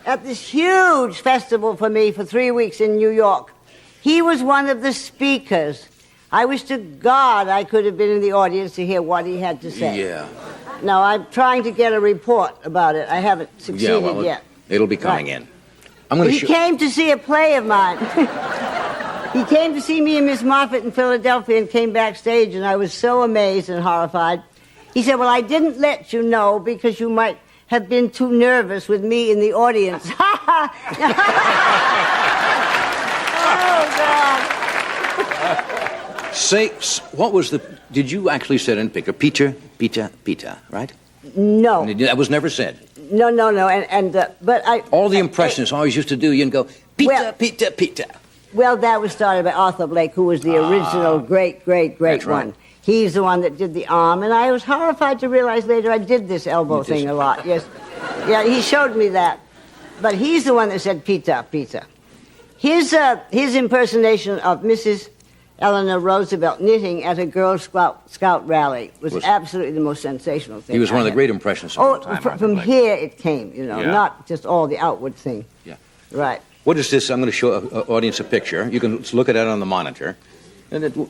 at this huge festival for me for 3 weeks in New York, he was one of the speakers. I wish to God I could have been in the audience to hear what he had to say. Yeah. No, I'm trying to get a report about it. I haven't succeeded yet. It'll be coming in. He came to see a play of mine. He came to see me and Miss Moffat in Philadelphia and came backstage, and I was so amazed and horrified. He said, well, I didn't let you know because you might have been too nervous with me in the audience. Oh, God. Say, what was the... Did you actually say in picture, Peter, right? No. That was never said. No. But I... All the impressionists always used to do, you'd go, Peter. Well, that was started by Arthur Blake, who was the original great one. Right. He's the one that did the arm, and I was horrified to realize later I did this elbow thing a lot. Yes. Yeah, he showed me that. But he's the one that said, Peter. His impersonation of Mrs. Eleanor Roosevelt knitting at a Girl Scout rally was absolutely the most sensational thing. He was one of the great impressionists of all time. From here it came, not just all the outward thing. Yeah. Right. What is this? I'm going to show an audience a picture. You can look at it on the monitor. And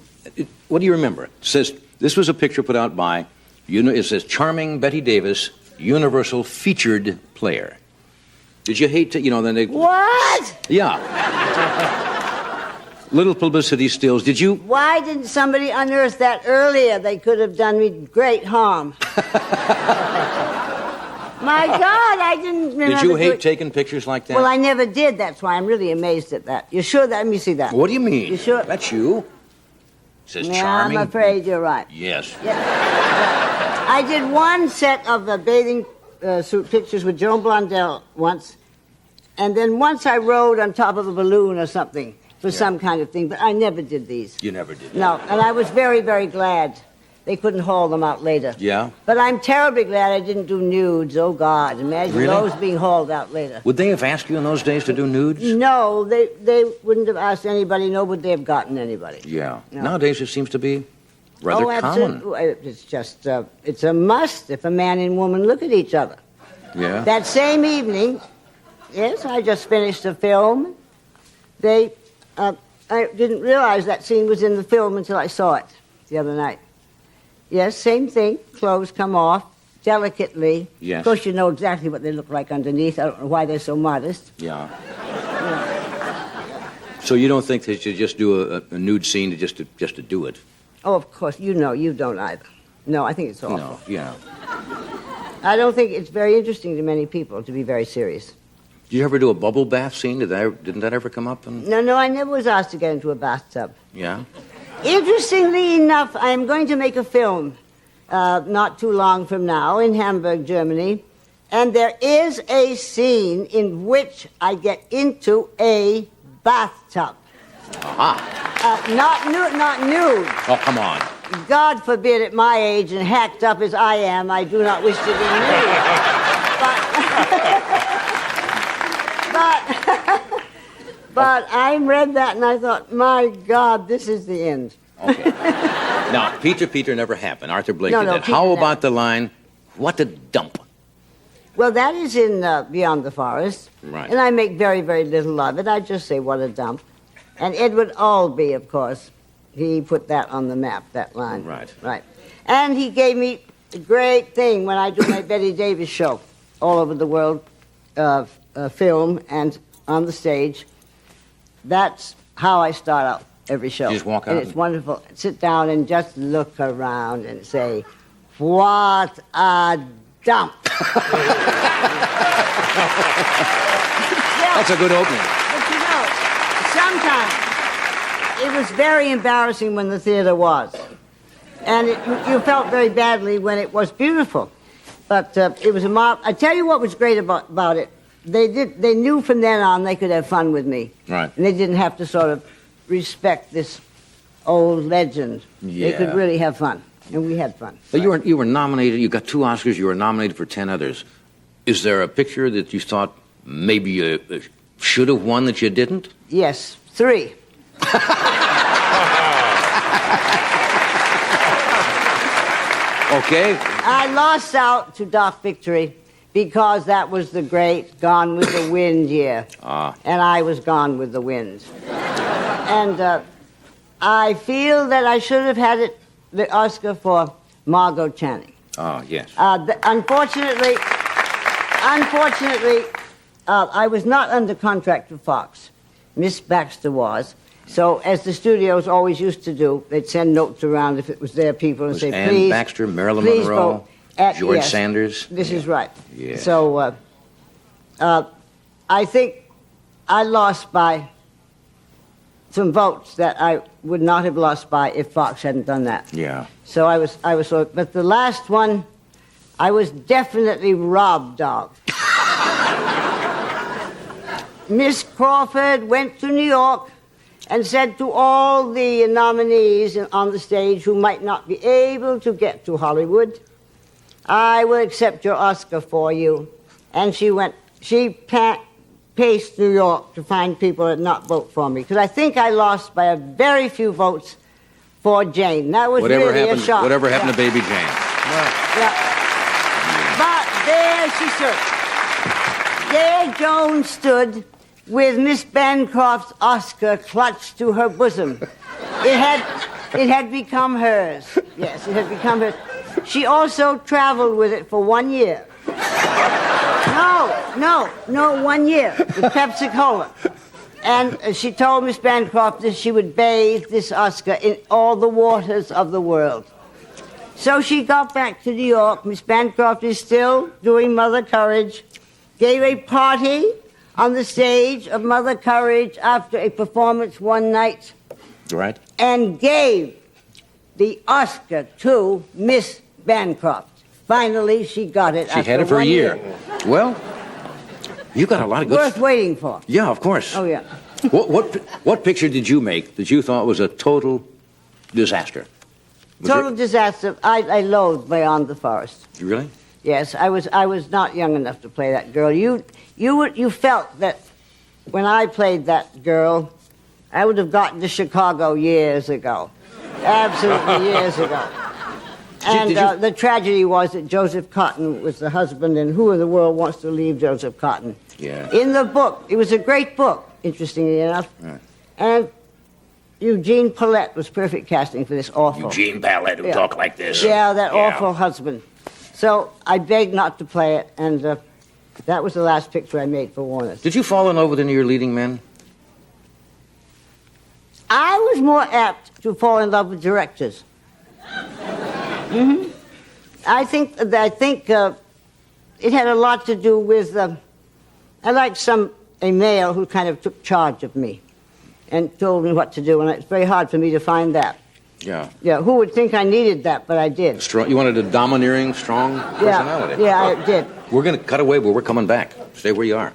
what do you remember? It says, this was a picture put out by, it says, Charming Betty Davis, Universal Featured Player. Did you hate to, then they... What? Yeah. Little publicity stills. Did you... Why didn't somebody unearth that earlier? They could have done me great harm. My God, I didn't remember... Did you hate taking pictures like that? Well, I never did. That's why I'm really amazed at that. You sure that? Let me see that. What do you mean? You sure? That's you. It says Charming... I'm afraid you're right. Yes. Yeah. I did one set of bathing suit pictures with Joan Blondell once, and then once I rode on top of a balloon or something for some kind of thing, but I never did these. You never did that. No, and I was very, very glad they couldn't haul them out later. Yeah? But I'm terribly glad I didn't do nudes. Oh, God, imagine those being hauled out later. Would they have asked you in those days to do nudes? No, they wouldn't have asked anybody, nor would they have gotten anybody. Yeah. No. Nowadays it seems to be rather common. It's just, it's a must if a man and woman look at each other. Yeah? That same evening, yes, I just finished a film. I didn't realize that scene was in the film until I saw it the other night. Yes, same thing. Clothes come off delicately. Yes. Of course, you know exactly what they look like underneath. I don't know why they're so modest. Yeah. So you don't think they should just do a nude scene just to do it? Oh, of course. You don't either. No, I think it's awful. No, yeah. I don't think it's very interesting to many people, to be very serious. Did you ever do a bubble bath scene? Didn't that ever come up? No, I never was asked to get into a bathtub. Yeah? Interestingly enough, I'm going to make a film not too long from now in Hamburg, Germany, and there is a scene in which I get into a bathtub. Aha. Not nude. Oh, come on. God forbid, at my age and hacked up as I am, I do not wish to be nude. But I read that and I thought, my God, this is the end. Okay. Now, Peter never happened. Arthur Blake did that. Peter How never. about the line, what a dump? Well, that is in Beyond the Forest. Right. And I make very, very little of it. I just say, what a dump. And Edward Albee, of course, he put that on the map, that line. Right. Right. And he gave me a great thing when I do my Betty Davis show all over the world, film and on the stage. That's how I start out every show. You just walk out and it's wonderful. Sit down and just look around and say, what a dump. That's a good opening. But sometimes it was very embarrassing when the theater was. And you felt very badly when it was beautiful. But it was I tell you what was great about it. They knew from then on they could have fun with me. Right. And they didn't have to sort of respect this old legend. Yeah. They could really have fun. And we had fun. But you were nominated, you got 2 Oscars, you were nominated for 10 others. Is there a picture that you thought Maybe you should have won that you didn't? Yes, 3. Okay. I lost out to Doc Victory because that was the great Gone with the Wind year. And I was gone with the wind. And I feel that I should have had the Oscar for Margot Channing. Oh, yes. Unfortunately, I was not under contract with Fox. Miss Baxter was. So, as the studios always used to do, they'd send notes around if it was their people and say, Anne please. Baxter, Marilyn please Monroe, vote at, George yes, Sanders. This is right. Yeah. So, I think I lost by some votes that I would not have lost by if Fox hadn't done that. Yeah. So I was so, but the last one, I was definitely robbed of. Miss Crawford went to New York and said to all the nominees on the stage who might not be able to get to Hollywood, I will accept your Oscar for you. And she paced New York to find people that not vote for me. Because I think I lost by a very few votes for Jane. That was really a shock. Whatever happened to Baby Jane? Yeah. But there she stood. There Joan stood with Miss Bancroft's Oscar clutched to her bosom. It had become hers. Yes, it had become hers. She also traveled with it for 1 year. No, 1 year with Pepsi-Cola. And she told Miss Bancroft that she would bathe this Oscar in all the waters of the world. So she got back to New York. Miss Bancroft is still doing Mother Courage. Gave a party on the stage of Mother Courage after a performance one night. Right. And gave the Oscar to Miss Bancroft. Finally, she got it. She had it for a year. Well, you got a lot of good... Worth waiting for. Yeah, of course. Oh, yeah. What picture did you make that you thought was a total disaster? Total disaster. I loathed Beyond the Forest. Really? Yes, I was not young enough to play that girl. You felt that when I played that girl, I would have gotten to Chicago years ago. Absolutely years ago. And the tragedy was that Joseph Cotton was the husband, and who in the world wants to leave Joseph Cotton? Yeah. In the book, it was a great book, interestingly enough. Right. And Eugene Pallette was perfect casting for this awful. Eugene Pallette, who talked like this. Yeah, that awful husband. So I begged not to play it, and that was the last picture I made for Warner's. Did you fall in love with any of your leading men? I was more apt to fall in love with directors. Mm-hmm. I think it had a lot to do with I liked a male who kind of took charge of me and told me what to do, and it's very hard for me to find that. Yeah. Yeah, who would think I needed that, but I did. You wanted a domineering, strong personality. Yeah, I did. We're going to cut away, but we're coming back. Stay where you are.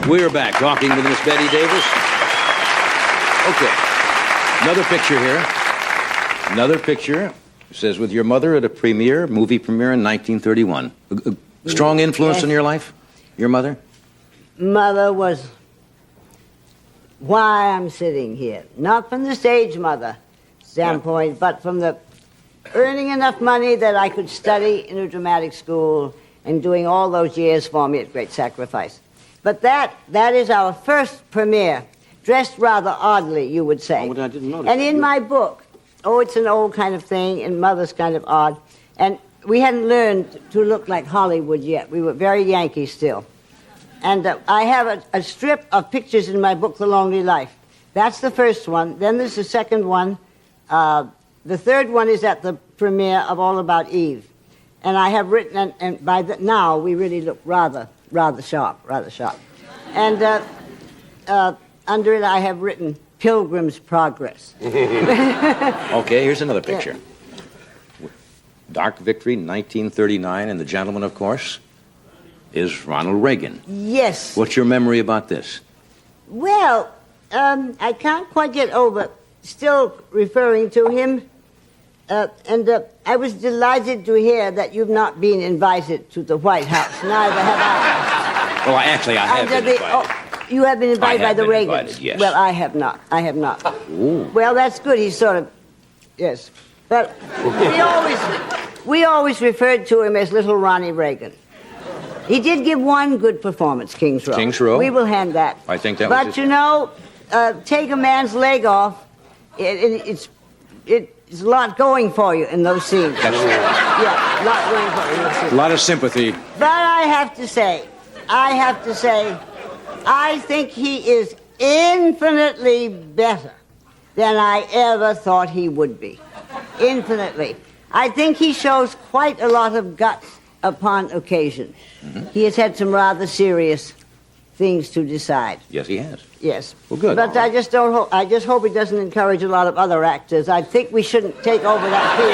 We're back talking with Miss Betty Davis. Okay. Another picture here. Another picture. It says, with your mother at a movie premiere in 1931. A strong influence in your life? Your mother? Mother was why I'm sitting here. Not from the stage mother standpoint, but from the earning enough money that I could study in a dramatic school and doing all those years for me at great sacrifice. But that is our first premiere, dressed rather oddly, you would say. Oh, I didn't notice. And in my book, it's an old kind of thing, and Mother's kind of odd. And we hadn't learned to look like Hollywood yet. We were very Yankee still. And I have a strip of pictures in my book, The Lonely Life. That's the first one. Then there's the second one. The third one is at the premiere of All About Eve. And I have written, and by now we really look rather sharp. And under it I have written Pilgrim's Progress. Okay, here's another picture. Yeah. Dark Victory, 1939, and the gentleman, of course, is Ronald Reagan. Yes. What's your memory about this? Well, I can't quite get over still referring to him I was delighted to hear that you've not been invited to the White House. Neither have I. Well, actually, I have been invited. You have been invited I by have the been Reagans? invited, yes. Well, I have not. I have not. Ooh. Well, that's good. He's sort of, yes. But we always referred to him as Little Ronnie Reagan. He did give one good performance, King's Row. King's Row? We will hand that. I think that but was you know, take a man's leg off, it's a lot going for you in those scenes. That's true. Yeah, a lot going for you in those scenes. A lot of sympathy. But I have to say, I think he is infinitely better than I ever thought he would be. Infinitely. I think he shows quite a lot of guts upon occasion. Mm-hmm. He has had some rather serious things to decide. Yes, he has. Yes. Well, good. But I just don't hope. I just hope he doesn't encourage a lot of other actors. I think we shouldn't take over that field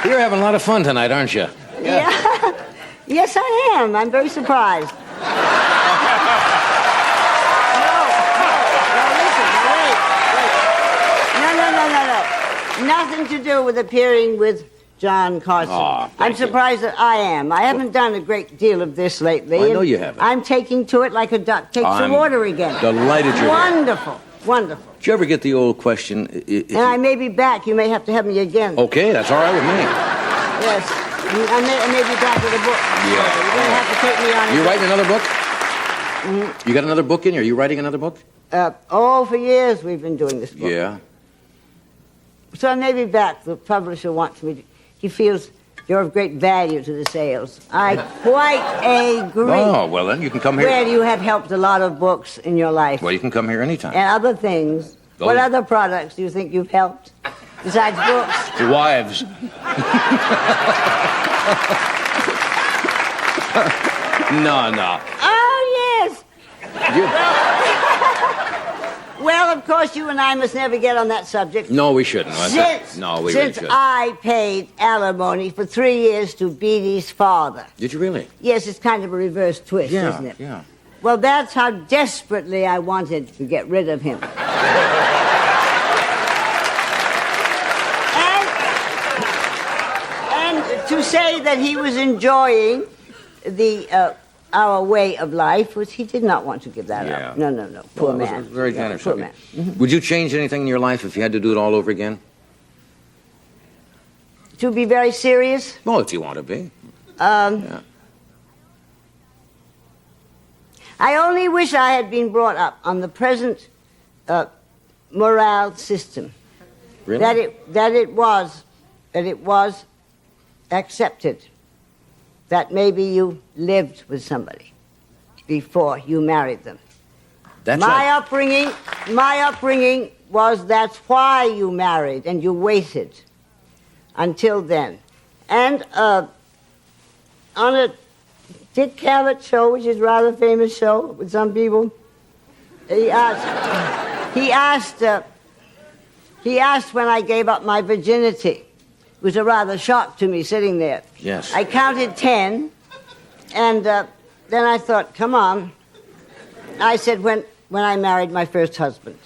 at You're having a lot of fun tonight, aren't you? all. Yeah. Yes, I am. I'm very surprised. No, nothing to do with appearing with John Carson. Aw, I'm thank you. surprised that I am. I haven't done a great deal of this lately. I know and you haven't. I'm taking to it like a duck takes I'm to water again. delighted you're here. Wonderful, wonderful. Did you ever get the old question? And I may be back. You may have to have me again. Okay, that's all right with me. Yes. I may be back with a book. Yeah. You're going to have to take me on. You writing another book? You got another book in you? Are you writing another book? For years we've been doing this book. Yeah. So I may be back. The publisher wants me to. He feels you're of great value to the sales. I quite agree. Oh, well, then you can come here. Well, you have helped a lot of books in your life. Well, you can come here anytime. And other things. Oh. What other products do you think you've helped besides books? Wives. No. Oh, yes. You- Well, of course, you and I must never get on that subject. No, we shouldn't. No, we really Since shouldn't. I paid alimony for 3 years to Beatty's father. Did you really? Yes, it's kind of a reverse twist, isn't it? Yeah. Well, that's how desperately I wanted to get rid of him. and to say that he was enjoying our way of life, which he did not want to give that Yeah. up. No. Poor Well, it was man. very generous Poor of you. man. Mm-hmm. Would you change anything in your life if you had to do it all over again? To be very serious, Well, if you want to be. I only wish I had been brought up on the present morale system. Really? That it was accepted that maybe you lived with somebody before you married them. That's My right. upbringing was that's why you married and you waited until then. And on a Dick Cavett show, which is a rather famous show with some people, he asked when I gave up my virginity. It was a rather shock to me sitting there. Yes. I counted 10, and then I thought, come on. I said, when I married my first husband.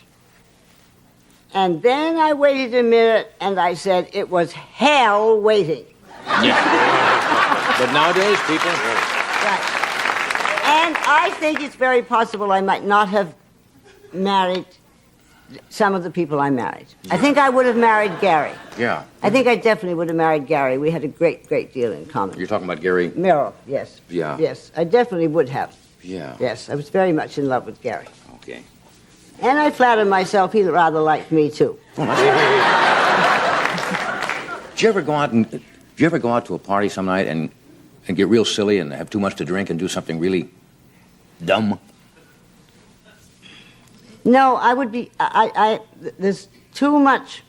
And then I waited a minute, and I said, it was hell waiting. But nowadays, people. Right. And I think it's very possible I might not have married some of the people I married. I think I would have married Gary. Yeah. I think I definitely would have married Gary. We had a great deal in common. You're talking about Gary. Merrill, yes. Yeah. Yes, I definitely would have. Yeah. Yes, I was very much in love with Gary. Okay. And I flatter myself he rather liked me, too. Did you ever go out to a party some night and get real silly and have too much to drink and do something really dumb? No, I would be. There's too much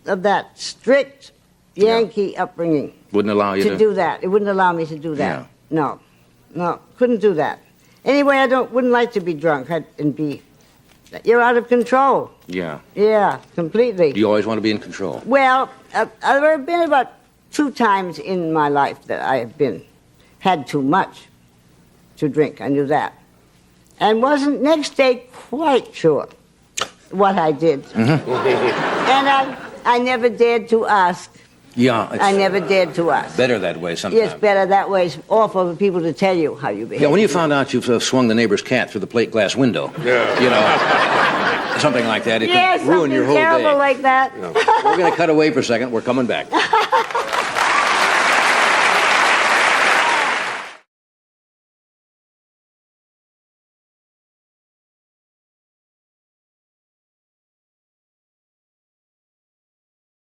of that strict Yankee upbringing Wouldn't allow you to do that. It wouldn't allow me to do that. Yeah. No, couldn't do that. Anyway, wouldn't like to be drunk and be. You're out of control. Yeah. Yeah, completely. Do you always want to be in control? Well, there have been about 2 times in my life that I have had too much. to drink. I knew that. And wasn't next day quite sure what I did. Mm-hmm. And I never dared to ask. Yeah, I never dared to ask. better that way sometimes. Yes, better that way. It's awful for people to tell you how you behave. Yeah, when you found out you've swung the neighbor's cat through the plate glass window, you know, something like that, it Yes, could ruin your whole day. terrible like that. We're going to cut away for a second. We're coming back.